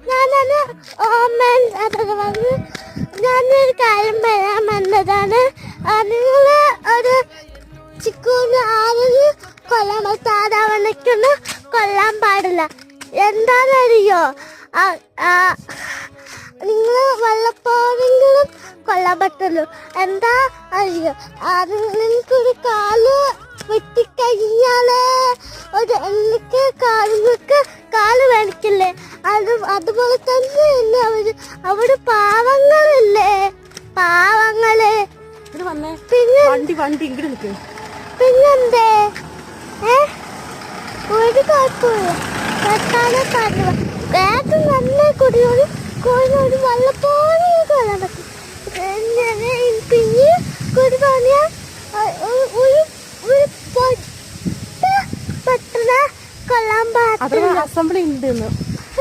ഞാനത് ഓമൻ അതൊക്കെ വന്ന് ഞാനൊരു കാര്യം പറയാൻ വന്നതാണ്. നിങ്ങൾ ഒരു ചിക്കൂന് ആരെയും കൊല്ലാൻ താതാവണയ്ക്കൊന്നും കൊല്ലാൻ പാടില്ല. എന്താണെന്നറിയോ, നിങ്ങൾ വല്ലപ്പോഴെങ്കിലും കൊല്ലാൻ പറ്റുള്ളൂ. എന്താ അറിയോ, നിങ്ങൾക്കൊരു കാല് വെട്ടിക്കഴിഞ്ഞാല് ഒരു എനിക്ക് കാലുകൾക്ക് കാല് വേണിക്കില്ലേ, അതുപോലെ തന്നെ അവിടെ പാവങ്ങളില്ലേ, പാവങ്ങള്. പിന്നെന്തേ ഒരു കുഴപ്പമില്ല. വേഗം നല്ല കുടിയോട് കോഴിനോട് വല്ലപ്പോഴും കൊല്ലാൻ പറ്റും. പിന്നെ കുടി തോന്നിയാൽ ഒരു പട്ടണ കൊല്ലാൻ പാടില്ല. അസംബ്ലി ഉണ്ട്.